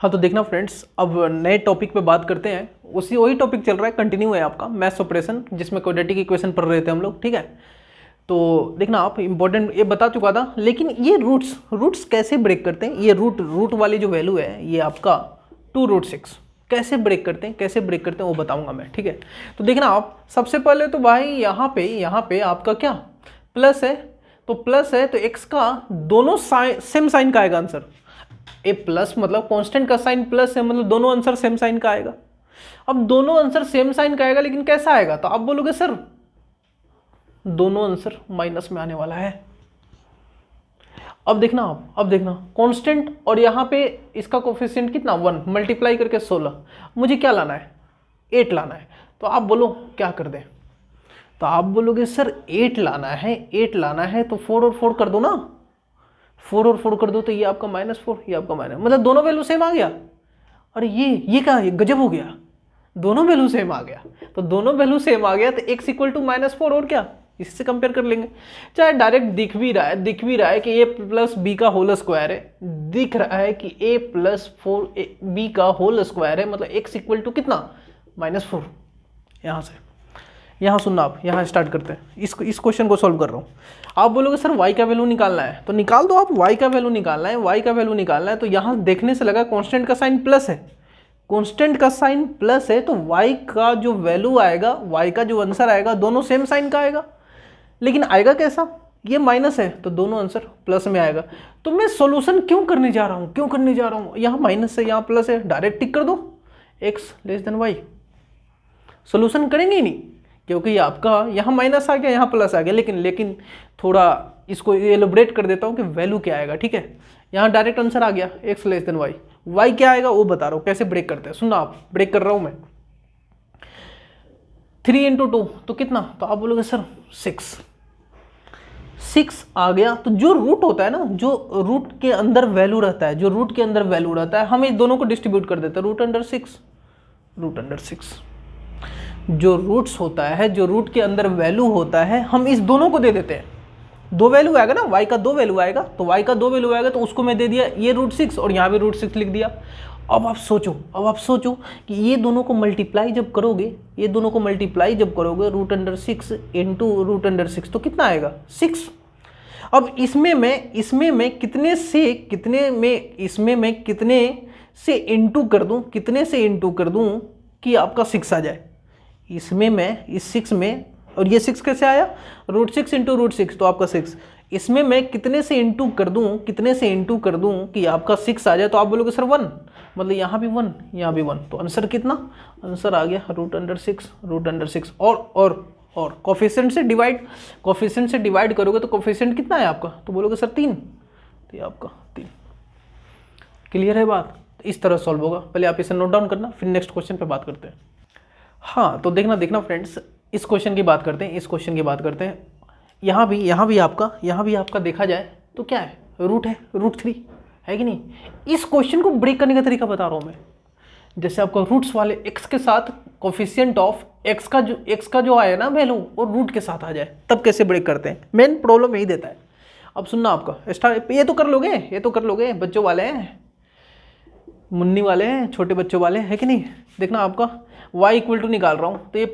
हाँ तो देखना फ्रेंड्स, अब नए टॉपिक पे बात करते हैं। वही टॉपिक चल रहा है, कंटिन्यू है आपका मैथ्स ऑपरेशन, जिसमें क्वाड्रेटिक इक्वेशन पढ़ रहे थे हम लोग। ठीक है, तो देखना आप, इंपॉर्टेंट ये बता चुका था, लेकिन ये रूट्स कैसे ब्रेक करते हैं। ये रूट वाली जो वैल्यू है, ये आपका 2√6 कैसे ब्रेक करते हैं वो बताऊंगा मैं। ठीक है, तो देखना आप, सबसे पहले तो भाई यहाँ पे आपका क्या प्लस है, तो प्लस है तो एक्स का दोनों सेम साइन का आएगा आंसर। ए प्लस मतलब कांस्टेंट का साइन प्लस है, मतलब दोनों आंसर सेम साइन का आएगा। अब दोनों आंसर सेम साइन का आएगा, लेकिन कैसा आएगा, तो आप बोलोगे सर दोनों आंसर माइनस में आने वाला है। अब देखना कांस्टेंट और यहाँ पे इसका कोफिशिएंट कितना 1 मल्टीप्लाई करके 16, मुझे क्या लाना है 8 लाना है। तो आप बोलो क्या कर दें, तो आप बोलोगे सर 8 लाना है तो 4 और 4 कर दो ना, 4 और 4 कर दो तो ये आपका -4, ये आपका माइनस, मतलब दोनों वैल्यू सेम आ गया। अरे ये क्या, ये गजब हो गया, दोनों वैल्यू सेम आ गया। तो दोनों वैल्यू सेम आ गया तो x इक्वल टू -4, और क्या, इससे कंपेयर कर लेंगे। चाहे डायरेक्ट दिख भी रहा है कि a प्लस बी का होल स्क्वायर है, दिख रहा है कि a प्लस 4b का होल स्क्वायर है, मतलब x इक्वल टू कितना -4। यहाँ सुनना आप, यहाँ स्टार्ट करते हैं, इस क्वेश्चन को सॉल्व कर रहा हूँ। आप बोलोगे सर y का वैल्यू निकालना है, तो निकाल दो आप, y का वैल्यू निकालना है। तो यहाँ देखने से लगा कांस्टेंट का साइन प्लस है, तो y का जो वैल्यू आएगा, y का जो आंसर आएगा, दोनों सेम साइन का आएगा। लेकिन आएगा कैसा, ये माइनस है तो दोनों आंसर प्लस में आएगा। तो मैं सोल्यूशन क्यों करने जा रहा हूँ, यहाँ माइनस है यहाँ प्लस है, डायरेक्ट टिक कर दो x less then y। Solution करेंगे ही नहीं, क्योंकि ये आपका यहाँ माइनस आ गया, यहाँ प्लस आ गया। लेकिन थोड़ा इसको एलोब्रेट कर देता हूँ कि वैल्यू क्या आएगा। ठीक है, यहाँ डायरेक्ट आंसर आ गया x less then y, y क्या आएगा वो बता रहा हूँ कैसे ब्रेक करते हैं। सुनना आप, ब्रेक कर रहा हूँ मैं। 3 × 2 तो कितना, तो आप बोलोगे सर 6 आ गया। तो जो रूट होता है ना, जो रूट के अंदर वैल्यू रहता है, हम इस दोनों को डिस्ट्रीब्यूट कर देते हैं रूट अंडर 6। जो रूट्स होता है, जो रूट के अंदर वैल्यू होता है, हम इस दोनों को दे देते हैं। दो वैल्यू आएगा ना, y का 2 वैल्यू आएगा, तो उसको मैं दे दिया ये √6 और यहाँ भी √6 लिख दिया। अब आप सोचो कि ये दोनों को मल्टीप्लाई जब करोगे, root under 6 into root under 6 तो कितना आएगा 6। अब इसमें मैं कितने से इंटू कर दूं कि आपका 6 आ जाए। इसमें मैं इस 6 में, और ये 6 कैसे आया, √6 इंटू √6 तो आपका 6। इसमें मैं कितने से इंटू कर दूं कि आपका 6 आ जाए। तो आप बोलोगे सर 1, मतलब यहाँ भी 1 यहाँ भी 1, तो आंसर कितना, आंसर आ गया रूट अंडर 6। और कोफिशिएंट से डिवाइड करोगे तो कोफिशिएंट कितना है आपका, तो बोलोगे सर 3, तो ये आपका 3। क्लियर है बात, तो इस तरह सॉल्व होगा। पहले आप इसे नोट डाउन करना, फिर नेक्स्ट क्वेश्चन पे बात करते हैं। हाँ तो देखना फ्रेंड्स, इस क्वेश्चन की बात करते हैं। यहाँ भी आपका देखा जाए तो क्या है, √3 है कि नहीं। इस क्वेश्चन को ब्रेक करने का तरीका बता रहा हूँ मैं। जैसे आपका रूट्स वाले x के साथ कोफिशिएंट ऑफ x का जो आया ना वैल्यू, और रूट के साथ आ जाए, तब कैसे ब्रेक करते हैं, मेन प्रॉब्लम यही देता है। अब सुनना आपका स्टार्ट, ये तो कर लोगे, बच्चों वाले हैं, मुन्नी वाले हैं, छोटे बच्चों वाले है कि नहीं। देखना आपका y इक्वल टू निकाल रहा हूँ, तो ये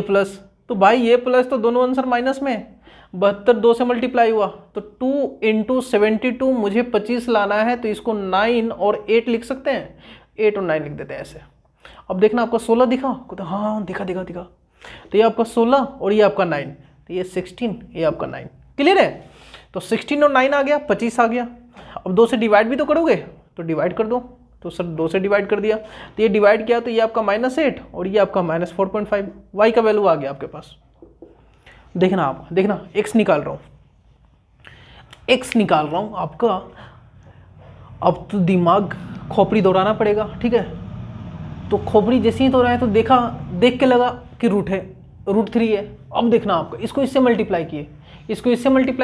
प्लस, तो भाई ये प्लस तो दोनों आंसर माइनस में, 72 2 से मल्टीप्लाई हुआ, तो 2 × 72 मुझे 25 लाना है, तो इसको 9 और 8 लिख सकते हैं, 8 और 9 लिख देते हैं ऐसे। अब देखना आपका 16 दिखा, तो हाँ दिखा, तो ये आपका 16 और ये आपका 9, तो ये 16, ये आपका 9। क्लियर है, तो 16 और 9 आ गया, 25 आ गया। अब 2 से डिवाइड भी तो करोगे, तो डिवाइड कर दो, तो सर 2 से डिवाइड कर दिया, तो ये डिवाइड किया तो ये आपका -8 और ये आपका -4.5, y का वैल्यू आ गया आपके पास। देखना x निकाल रहा हूँ आपका। अब तो दिमाग खोपड़ी दौड़ाना पड़ेगा। ठीक है, तो खोपड़ी जैसे ही दौड़ाए तो देख के लगा कि √3 है। अब देखना आपका, इसको इससे मल्टीप्लाई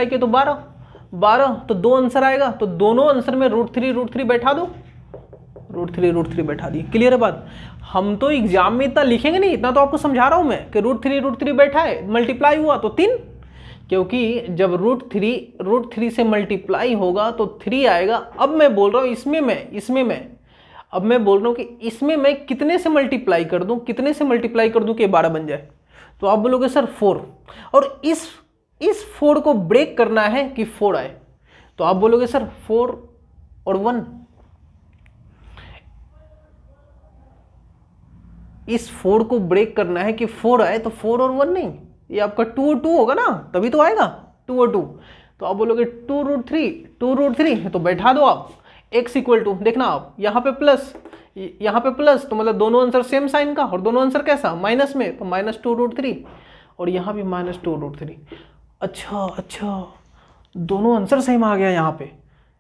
किए तो 12, तो 2 आंसर आएगा, तो दोनों आंसर में √3 बैठा दो, √3 बैठा दिए। क्लियर है बात। हम तो एग्जाम में इतना लिखेंगे नहीं, इतना तो आपको समझा रहा हूं मैं कि √3 बैठा है, मल्टीप्लाई हुआ तो 3, क्योंकि जब √3 से मल्टीप्लाई होगा तो 3 आएगा। अब मैं बोल रहा हूँ इसमें मैं अब मैं बोल रहा हूँ कि इसमें मैं कितने से मल्टीप्लाई कर दूं, कितने से मल्टीप्लाई कर दूं कि 12 बन जाए, तो आप बोलोगे सर 4, और इस 4 को ब्रेक करना है कि 4 आए, तो आप बोलोगे सर 4 और 1, इस 4 को ब्रेक करना है कि 4 आए, तो 4 और 1 नहीं, ये आपका 2 और 2 होगा ना, तभी तो आएगा 2 और 2, तो आप बोलोगे 2√3 तो बैठा दो आप x इक्वल टू, देखना आप यहाँ पे प्लस, यहाँ पे प्लस, तो मतलब दोनों आंसर सेम साइन का, और दोनों आंसर कैसा माइनस में, तो -2√3, और यहाँ भी -2√3। अच्छा, दोनों आंसर सेम आ गया यहाँ पे,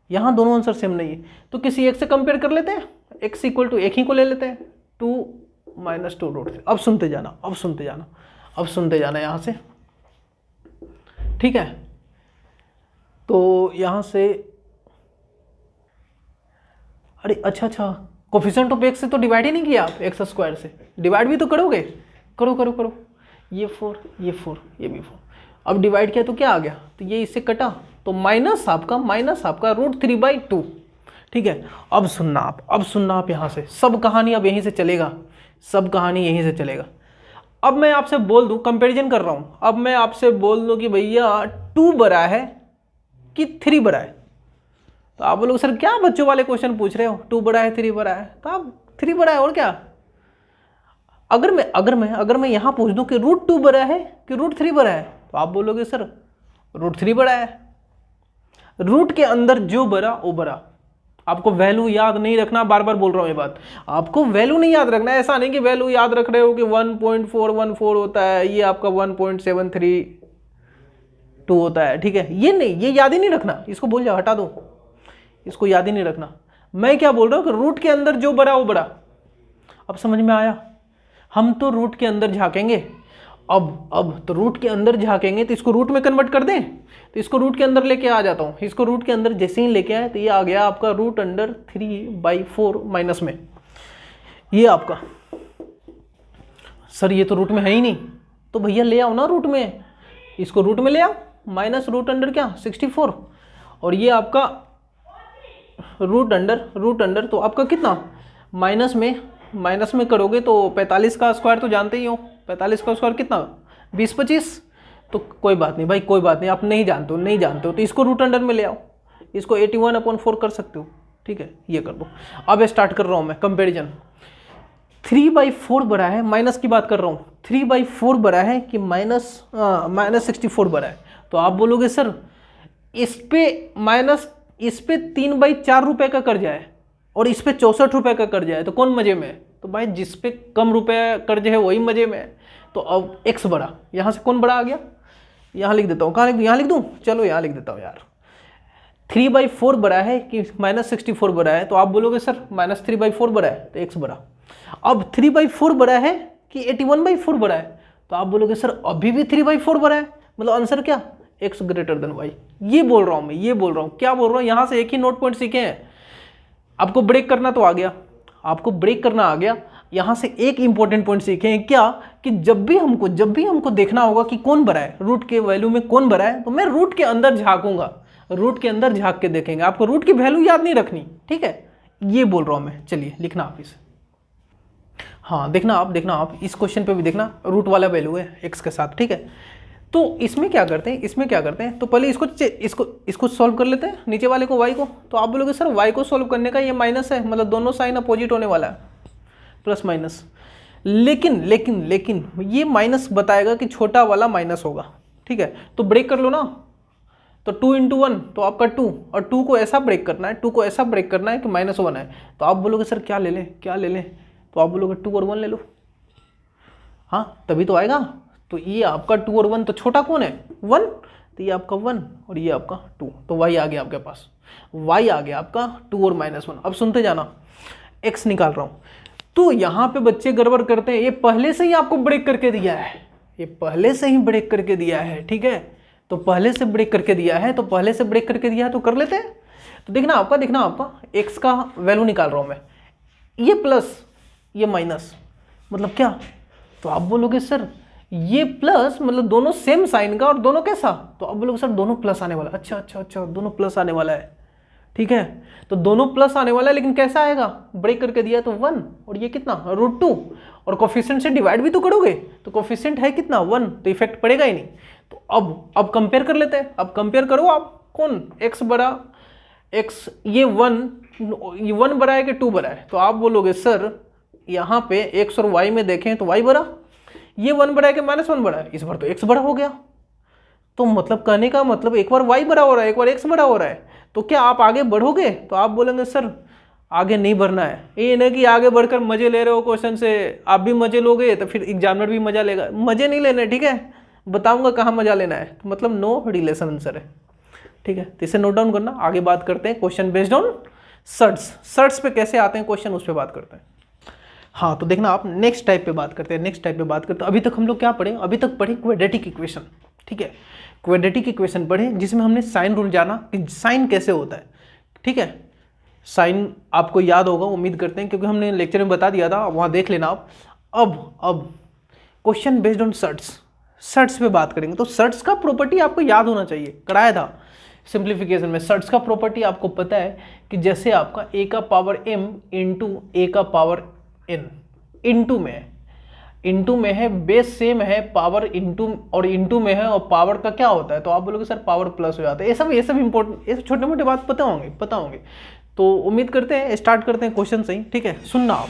यहाँ दोनों आंसर सेम नहीं है, तो किसी एक से कंपेयर कर लेते हैं, x इक्वल टू एक ही को ले लेते हैं, 2 -2√3। अब सुनते जाना यहाँ से, ठीक है। तो यहाँ से अरे अच्छा, कोफिशिएंट ऑफ x से तो डिवाइड ही नहीं किया आप, x स्क्वायर से डिवाइड भी तो करोगे, करो, ये 4, ये 4, ये भी 4, अब डिवाइड किया तो क्या आ गया, तो ये इससे कटा, तो माइनस आपका √3/2, ठीक है। अब सुनना आप यहाँ से, सब कहानी अब यहीं से चलेगा, अब मैं आपसे बोल दूं, कंपैरिजन कर रहा हूं, अब मैं आपसे बोल दूं कि भैया 2 बड़ा है कि 3 बड़ा है, तो आप बोलोगे सर क्या बच्चों वाले क्वेश्चन पूछ रहे हो, 2 बड़ा है 3 बड़ा है, तो आप 3 बड़ा है और क्या। अगर मैं यहां पूछ दूं कि √2 बड़ा है कि √3 बड़ा है, तो आप बोलोगे सर √3 बड़ा है। रूट के अंदर जो बड़ा वो बड़ा, आपको वैल्यू याद नहीं रखना, बार बार बोल रहा हूं ये बात, आपको वैल्यू नहीं याद रखना, ऐसा नहीं कि वैल्यू याद रख रहे हो कि 1.414 होता है, ये आपका 1.732 होता है, ठीक है, ये नहीं, ये याद ही नहीं रखना, इसको बोल जाओ, हटा दो, इसको याद ही नहीं रखना। मैं क्या बोल रहा हूं कि रूट के अंदर जो बड़ा वो बड़ा। अब समझ में आया, हम तो रूट के अंदर झांकेंगे, अब तो रूट के अंदर झांकेंगे तो इसको रूट में कन्वर्ट कर दें, तो इसको रूट के अंदर लेके आ जाता हूं, इसको रूट के अंदर जैसे ही लेके आए तो ये आ गया आपका √3/4 माइनस में, ये आपका, सर ये तो रूट में है ही नहीं, तो भैया ले आओ ना रूट में, इसको रूट में ले आओ, -√64, और ये आपका √, तो आपका कितना माइनस में करोगे तो 45 का स्क्वायर तो जानते ही हो, 45 का स्क्वायर कितना 20-25, तो कोई बात नहीं भाई, कोई बात नहीं, आप नहीं जानते हो तो इसको √, में ले आओ, इसको 81/4 कर सकते हो, ठीक है, ये कर दो। अब स्टार्ट कर रहा हूं मैं कंपैरिजन, 3/4 बड़ा है, माइनस की बात कर रहा हूं, 3/4 बड़ा है कि -64 बड़ा है, तो आप बोलोगे सर इस पे 3/4 रुपए का कर्ज है और इस पे 64 रुपए का कर्ज है, तो कौन मजे में है, तो भाई जिस पे कम रुपए कर्ज है वही मजे में है। तो अब x बड़ा, यहां से कौन बड़ा आ गया, यहां लिख देता हूं, कहां यहां लिख दूं, चलो यहां लिख देता हूं यार, 3/4 बड़ा है कि -64 बड़ा है, तो आप बोलोगे सर -3/4 बड़ा है, तो x बड़ा। अब 3/4 बड़ा है कि 81/4 बड़ा है, तो आप बोलोगे सर अभी भी 3/4 बड़ा है, मतलब आंसर क्या, x ग्रेटर देन y। ये बोल रहा हूं मैं, क्या बोल रहा हूं, यहां से एक ही नोट पॉइंट सीखे हैं, आपको ब्रेक करना तो आ गया, यहां से एक इंपॉर्टेंट पॉइंट सीखे हैं क्या, कि जब भी हमको देखना होगा कि कौन बड़ा है, रूट के वैल्यू में कौन बड़ा है, तो मैं रूट के अंदर झांकूंगा, रूट के अंदर झांक के देखेंगे, आपको रूट की वैल्यू याद नहीं रखनी, ठीक है, ये बोल रहा हूं मैं। चलिए लिखना आप इसे, हाँ देखना आप इस क्वेश्चन पे भी देखना, रूट वाला वैल्यू है x के साथ, ठीक है। तो इसमें क्या करते हैं, तो पहले इसको सॉल्व कर लेते हैं, नीचे वाले को y को, तो आप बोलोगे सर y को सॉल्व करने का ये माइनस है, मतलब दोनों साइन अपोजिट होने वाला है, प्लस माइनस, लेकिन ये माइनस बताएगा कि छोटा वाला माइनस होगा, ठीक है, तो ब्रेक कर लो ना, तो 2 × 1 तो आपका 2, और 2 को ऐसा ब्रेक करना है, कि -1 है, तो आप बोलोगे सर क्या ले लें, तो आप बोलोगे 2 और 1 ले लो, हाँ तभी तो आएगा, तो ये आपका 2 और 1, तो छोटा कौन है 1, तो ये आपका 1 और ये आपका 2, तो y आ गया आपके पास, y आ गया आपका 2 और -1। अब सुनते जाना, x निकाल रहा हूं, तो यहां पे बच्चे गड़बड़ करते हैं, ये पहले से ही आपको ब्रेक करके दिया है, ठीक है, तो पहले से ब्रेक करके दिया है, तो कर लेते हैं। तो देखना आपका x का वैल्यू निकाल रहा हूं मैं, ये प्लस ये माइनस, मतलब क्या, तो आप बोलोगे सर ये प्लस मतलब दोनों सेम साइन का और दोनों कैसा, तो आप बोलोगे सर दोनों प्लस आने वाला, अच्छा दोनों प्लस आने वाला है, ठीक है, तो दोनों प्लस आने वाला है, लेकिन कैसा आएगा, ब्रेक करके दिया तो 1, और ये कितना √2, और कोफिशिएंट से डिवाइड भी तो करोगे, तो कोफिशिएंट है कितना 1, तो इफेक्ट पड़ेगा ही नहीं। तो अब कंपेयर कर लेते हैं, अब कंपेयर करो आप, कौन x बड़ा x, ये 1 बड़ा है कि 2 बड़ा है, तो आप बोलोगे सर यहाँ पे x और y में देखें तो y बड़ा, ये 1 बड़ा है कि -1 बड़ा है, इस बार तो x बड़ा हो गया। तो मतलब कहने का मतलब एक बार y बड़ा हो रहा है, एक बार x बड़ा हो रहा है, तो क्या आप आगे बढ़ोगे, तो आप बोलेंगे सर आगे नहीं बढ़ना है। ये नहीं कि आगे बढ़कर मजे ले रहे हो क्वेश्चन से, आप भी मजे लोगे तो फिर एग्जामिनर भी मजा लेगा, मजे नहीं लेने, ठीक है, बताऊंगा कहाँ मजा लेना है, तो मतलब नो रिलेशन आंसर है, ठीक है। तो इसे नोट डाउन करना, आगे बात करते हैं क्वेश्चन बेस्ड ऑन सर्ट्स पे कैसे आते हैं क्वेश्चन, उस पर बात करते हैं। हाँ तो देखना आप नेक्स्ट टाइप पे बात करते हैं, अभी तक हम लोग क्या पढ़े, अभी तक पढ़े क्वाड्रेटिक इक्वेशन, ठीक है, क्वाड्रेटिक इक्वेशन पढ़े जिसमें हमने साइन रूल जाना कि साइन कैसे होता है, ठीक है, साइन आपको याद होगा उम्मीद करते हैं, क्योंकि हमने लेक्चर में बता दिया था, वहाँ देख लेना आप। अब क्वेश्चन बेस्ड ऑन सर्ट्स पे बात करेंगे। तो सर्ट्स का प्रॉपर्टी आपको याद होना चाहिए, कराया था सिंप्लीफिकेशन में। सर्ट्स का प्रॉपर्टी आपको पता है कि जैसे आपका a का पावर m इंटू a का पावर n इंटू में है, बेस सेम है, पावर इंटू में है, और पावर का क्या होता है, तो आप बोलोगे सर पावर प्लस हो जाता है। ये सब इंपॉर्टेंट, ये छोटे मोटे बात पता होंगे। तो उम्मीद करते हैं स्टार्ट करते हैं क्वेश्चन से ही, ठीक है। सुनना आप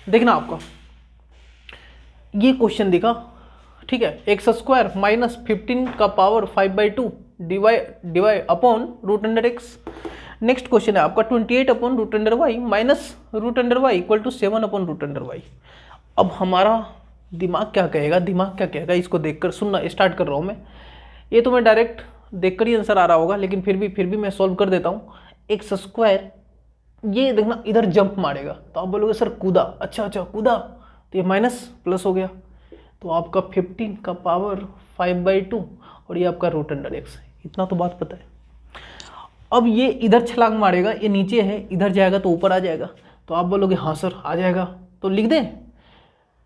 देखना आपका ये क्वेश्चन दिखा, ठीक है, x² माइनस 15 का power 5/2 divide upon √x। Next question है आपका 28 upon √y minus √y equal to 7 upon √y। अब हमारा दिमाग क्या कहेगा, इसको देखकर सुनना, स्टार्ट कर रहा हूँ मैं। ये तो मैं डायरेक्ट देखकर ही आंसर आ रहा होगा, लेकिन फिर भी मैं सॉल्व कर देता हूँ। x², ये देखना इधर जंप मारेगा, तो आप बोलोगे सर कूदा, अच्छा कूदा, तो ये माइनस प्लस हो गया, तो आपका 15 का पावर 5/2 और ये आपका √x, इतना तो बात पता है। अब ये इधर छलांग मारेगा, ये नीचे है, इधर जाएगा तो ऊपर आ जाएगा, तो आप बोलोगे हाँ सर आ जाएगा, तो लिख दें,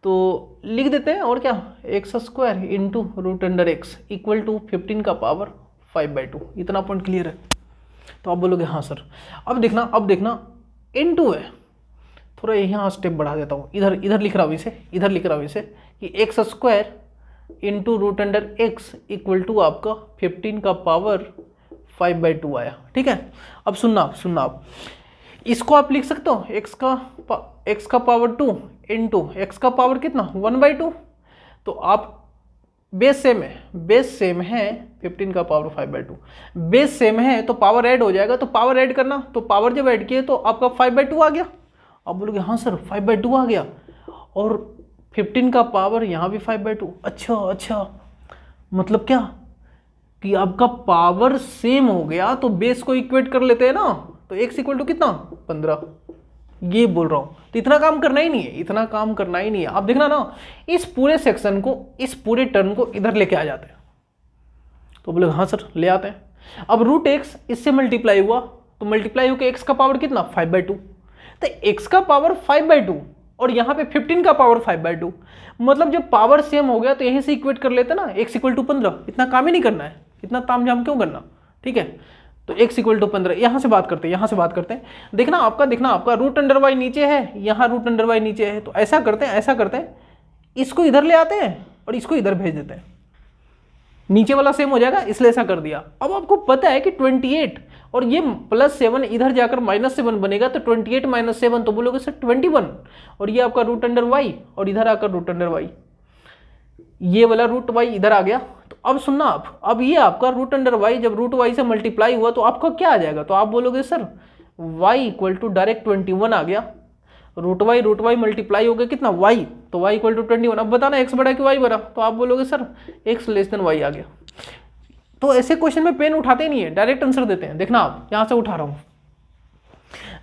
तो लिख देते हैं, और क्या, x² into √x equal to 15 का पावर 5/2, इतना पॉइंट क्लियर है, तो आप बोलोगे हाँ सर। अब देखना इंटू है, थोड़ा यहाँ स्टेप बढ़ा देता हूँ, इधर लिख रहा हूँ इसे कि x² into √x equal to आपका 15 का पावर 5/2 आया, ठीक है। अब सुनना आप इसको आप लिख सकते हो x का पावर 2 इंटू x का पावर कितना 1/2, तो आप बेस सेम है 15 का पावर 5/2, बेस सेम है तो पावर ऐड हो जाएगा, तो पावर ऐड करना, तो पावर जब ऐड किए तो आपका 5/2 आ गया। आप बोलोगे हाँ सर 5/2 आ गया, और 15 का पावर यहाँ भी 5/2, अच्छा, मतलब क्या कि आपका पावर सेम हो गया, तो बेस को इक्वेट कर लेते हैं ना, तो x इक्वल टू कितना 15, ये बोल रहा हूँ। तो इतना काम करना ही नहीं है, आप देखना ना, इस पूरे सेक्शन को, इस पूरे टर्म को इधर लेके आ जाते हैं, तो बोले हाँ सर ले आते हैं। अब √x इससे मल्टीप्लाई हुआ, तो मल्टीप्लाई होकर x का पावर कितना 5/2, तो x का पावर 5/2 और यहाँ पे 15 का पावर 5/2, मतलब जब पावर सेम हो गया तो यहीं से इक्वेट कर लेते ना, x इक्वल टू 15, इतना काम ही नहीं करना है, इतना तामझाम क्यों करना, ठीक है। तो x इक्वल टू 15, यहाँ से बात करते हैं, देखना आपका √y नीचे है, यहाँ √y नीचे है, तो ऐसा करते हैं, इसको इधर ले आते हैं और इसको इधर भेज देते हैं, नीचे वाला सेम हो जाएगा, इसलिए ऐसा कर दिया। अब आपको पता है कि 28 और ये +7 इधर जाकर -7 बनेगा, तो 28 - 7 तो बोलोगे सर 21, और ये आपका √y और इधर आकर √y, ये वाला √y इधर आ गया। तो अब सुनना आप, अब ये आपका √y जब √y से मल्टीप्लाई हुआ तो आपका क्या आ जाएगा, तो आप बोलोगे sir y equal to direct 21 आ गया, √y मल्टीप्लाई हो गया कितना y, तो y इक्वल टू 21। अब बताना x बड़ा कि y बड़ा, तो आप बोलोगे sir x less then y आ गया। तो ऐसे क्वेश्चन में पेन उठाते ही नहीं है, डायरेक्ट आंसर देते हैं। देखना आप यहाँ से उठा रहा हूँ,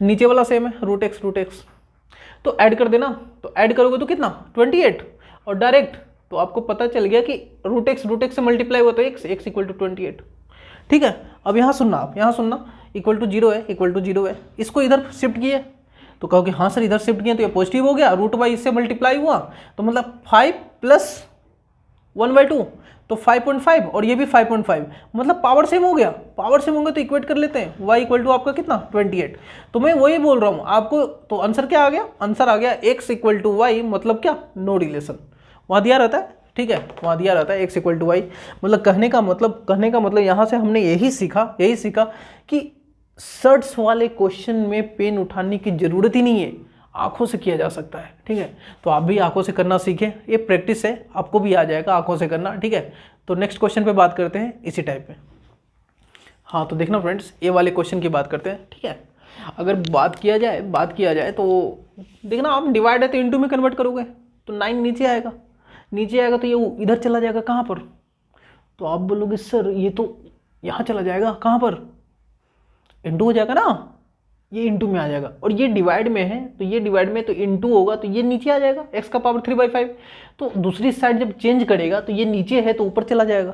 नीचे वाला सेम है √x, तो ऐड कर देना, तो ऐड करोगे तो कितना 28, और डायरेक्ट तो आपको पता चल गया कि √x से मल्टीप्लाई हुआ तो x इक्वल टू 28, ठीक है। अब यहाँ सुनना आप, इक्वल टू 0 है, इसको इधर शिफ्ट किए, तो कहोगे हाँ सर इधर शिफ्ट किए तो ये पॉजिटिव हो गया, √y इससे मल्टीप्लाई हुआ, तो मतलब 5 + 1/2, तो 5.5 और ये भी 5.5, मतलब पावर सेम हो गया। पावर सेम होंगे तो इक्वेट कर लेते हैं, y इक्वल टू आपका कितना 28। तो मैं वही बोल रहा हूँ आपको, तो आंसर क्या आ गया, आंसर आ गया x इक्वल टू वाई, मतलब क्या, नो रिलेशन, वहाँ दिया रहता है, ठीक है, वहाँ दिया रहता है x इक्वल टू वाई। मतलब कहने का मतलब यहाँ से हमने यही सीखा कि सर्ट्स वाले क्वेश्चन में पेन उठाने की जरूरत ही नहीं है, आंखों से किया जा सकता है, ठीक है। तो आप भी आंखों से करना सीखें, ये प्रैक्टिस है, आपको भी आ जाएगा आंखों से करना, ठीक है। तो नेक्स्ट क्वेश्चन पे बात करते हैं इसी टाइप में। हाँ तो देखना फ्रेंड्स, ये वाले क्वेश्चन की बात करते हैं, ठीक है। अगर बात किया जाए तो देखना, आप डिवाइड है तो इंटू में कन्वर्ट करोगे तो 9 नीचे आएगा तो ये इधर चला जाएगा, कहाँ पर, तो आप बोलोगे सर ये तो यहाँ चला जाएगा, कहाँ पर, इंटू हो जाएगा ना, ये इंटू में आ जाएगा। और ये डिवाइड में है तो ये डिवाइड में तो इंटू होगा तो ये नीचे आ जाएगा, x का पावर 3/5। तो दूसरी साइड जब चेंज करेगा तो ये नीचे है तो ऊपर चला जाएगा।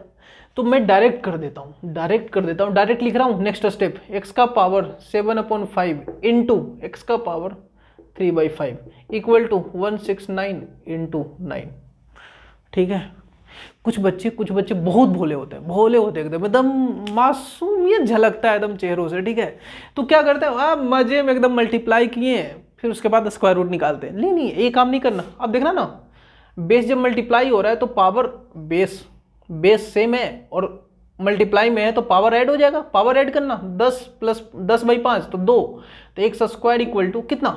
तो मैं डायरेक्ट कर देता हूँ, डायरेक्ट लिख रहा हूँ। नेक्स्ट स्टेप, x का पावर 7/5 इंटू एक्स का पावर 3/5 इक्वल टू 169 इंटू 9, ठीक है। कुछ बच्चे बहुत भोले होते हैं एकदम मासूमियत झलकता है एकदम चेहरों से, ठीक है। तो क्या करते हैं, आप मजे में एकदम मल्टीप्लाई किए, फिर उसके बाद स्क्वायर रूट निकालते हैं। नहीं ये काम नहीं करना। अब देखना ना, बेस जब मल्टीप्लाई हो रहा है तो पावर बेस सेम है और मल्टीप्लाई में है तो पावर ऐड हो जाएगा। पावर ऐड करना, 10 प्लस 10/5 तो 2, तो एक्स स्क्वायर इक्वल टू कितना,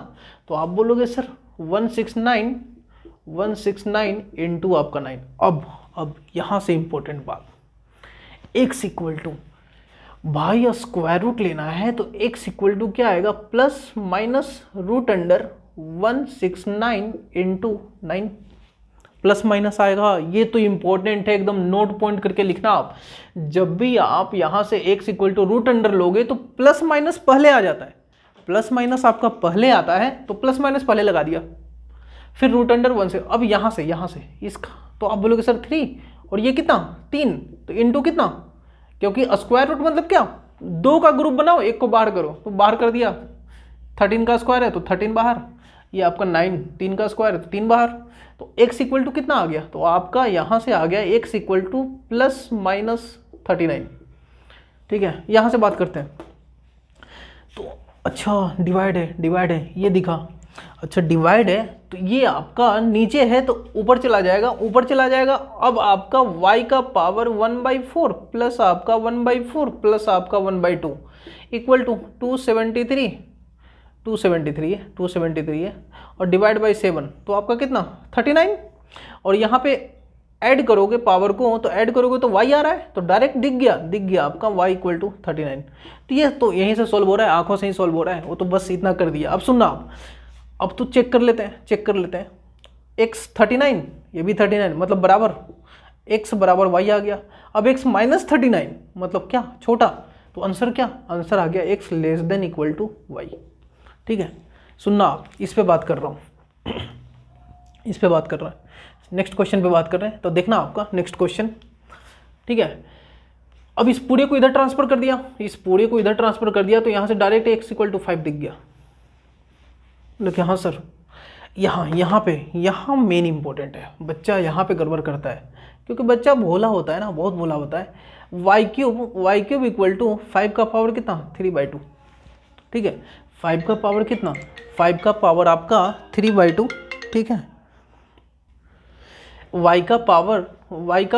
तो आप बोलोगे सर 169 इंटू आपका 9। अब यहाँ से इंपॉर्टेंट बात, x इक्वल टू, भाई स्क्वायर रूट लेना है तो x इक्वल टू क्या आएगा, plus minus root under 169 into 9, plus minus आएगा। ये तो इंपॉर्टेंट है, एकदम नोट पॉइंट करके लिखना आप। जब भी आप यहाँ से x equal to root under लोगे तो प्लस माइनस पहले आ जाता है, प्लस माइनस आपका पहले आता है तो प्लस माइनस पहले लगा दिया, फिर रूट अंडर 1 से। अब यहाँ से इसका, तो आप बोलोगे सर 3 और ये कितना 3, तो इंटू कितना, क्योंकि स्क्वायर रूट मतलब क्या, 2 का ग्रुप बनाओ, एक को बाहर करो, तो बाहर कर दिया, 13 का स्क्वायर है तो 13 बाहर, ये आपका 9, 3 का स्क्वायर है तो 3 बाहर। तो x इक्वल टू कितना आ गया, तो आपका यहाँ से आ गया x equal two plus minus 39, ठीक है। यहाँ से बात करते हैं। तो अच्छा डिवाइड है ये दिखा, अच्छा डिवाइड है तो ये आपका नीचे है तो ऊपर चला जाएगा। अब आपका y का पावर 1/4 प्लस आपका 1/4 प्लस आपका 1/2 इक्वल टू 273 है और डिवाइड बाई 7 तो आपका कितना 39। और यहाँ पे ऐड करोगे पावर को, तो ऐड करोगे तो y आ रहा है तो डायरेक्ट दिख गया आपका y इक्वल टू 39। तो ये तो यहीं से सॉल्व हो रहा है, आंखों से ही सॉल्व हो रहा है, वो तो बस इतना कर दिया। अब सुनना आप, अब तो चेक कर लेते हैं x 39, ये भी 39 मतलब बराबर, x बराबर y आ गया। अब x माइनस 39 मतलब क्या, छोटा, तो आंसर क्या, आंसर आ गया x less than equal to y, ठीक है। सुनना आप, इस पे बात कर रहा हूँ नेक्स्ट क्वेश्चन पे बात कर रहे हैं। तो देखना आपका नेक्स्ट क्वेश्चन, ठीक है। अब इस पूरे को इधर ट्रांसफर कर दिया, तो यहाँ से डायरेक्ट x इक्वल टू 5 दिख गया। लोग हाँ सर, यहाँ मेन इंपॉर्टेंट है, बच्चा यहाँ पे गड़बड़ करता है क्योंकि बच्चा भोला होता है ना, बहुत भोला होता है। y क्यूब इक्वल टू 5 का पावर कितना 3/2, ठीक है। 5 का पावर कितना, 5 का पावर आपका 3/2, ठीक है। y का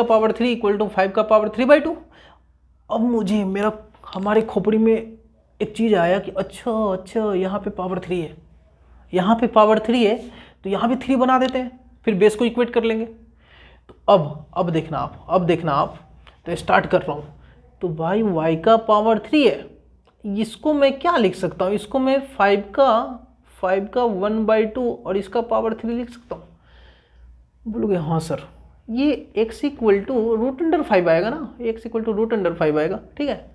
पावर 3 इक्वल टू 5 का पावर 3/2। अब मुझे हमारे खोपड़ी में एक चीज़ आया कि अच्छा यहाँ पे पावर 3 है, तो यहाँ भी 3 बना देते हैं, फिर बेस को इक्वेट कर लेंगे। तो अब देखना आप, तो स्टार्ट कर रहा हूँ। तो भाई y का पावर 3 है, इसको मैं क्या लिख सकता हूँ, इसको मैं 5 का 1/2 और इसका पावर 3 लिख सकता हूँ। बोलोगे हाँ सर, ये x equal to root under 5 आएगा ना, x equal to root under 5 आएगा, ठीक है।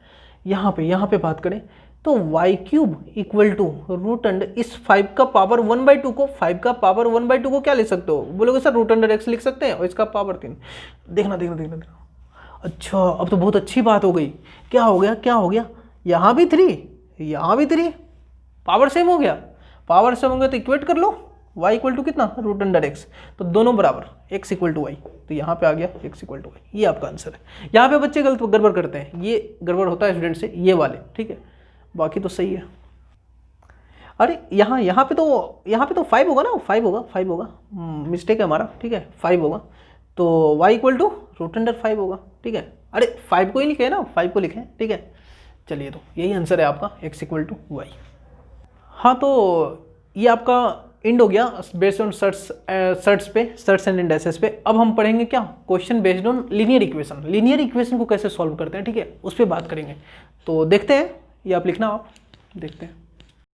यहाँ पे बात करें तो y cube equal to root under, इस 5 का पावर 1/2 को, 5 का पावर 1/2 को क्या लिख सकते हो, बोलोगे सर रूट अंडर x लिख सकते हैं और इसका पावर 3। देखना अच्छा, अब तो बहुत अच्छी बात हो गई। क्या हो गया, यहाँ भी 3, पावर सेम हो गया। पावर सेम होंगे तो इक्वेट कर लो, y इक्वल टू कितना, रूट अंडर x, तो दोनों बराबर, x इक्वल टू y, तो यहाँ पे आ गया x इक्वल टू y, ये आपका आंसर है। यहाँ पे बच्चे गड़बड़ करते हैं, ये गड़बड़ होता है स्टूडेंट से, ये वाले, ठीक है, बाकी तो सही है। अरे यहाँ पे तो 5 होगा ना, 5 होगा, मिस्टेक है हमारा, ठीक है, 5 होगा, तो y equal to root under 5 होगा, ठीक है। अरे 5 को ही लिखे ना, 5 को लिखें, ठीक है। चलिए, तो यही आंसर है आपका, x इक्वल टू y। हाँ, तो ये आपका एंड हो गया based on shirts and indexes पे। अब हम पढ़ेंगे क्या, question based on linear equation. Linear equation को कैसे सॉल्व करते हैं, ठीक है, उस पर बात करेंगे। तो देखते हैं, ये आप लिखना, आप देखते हैं।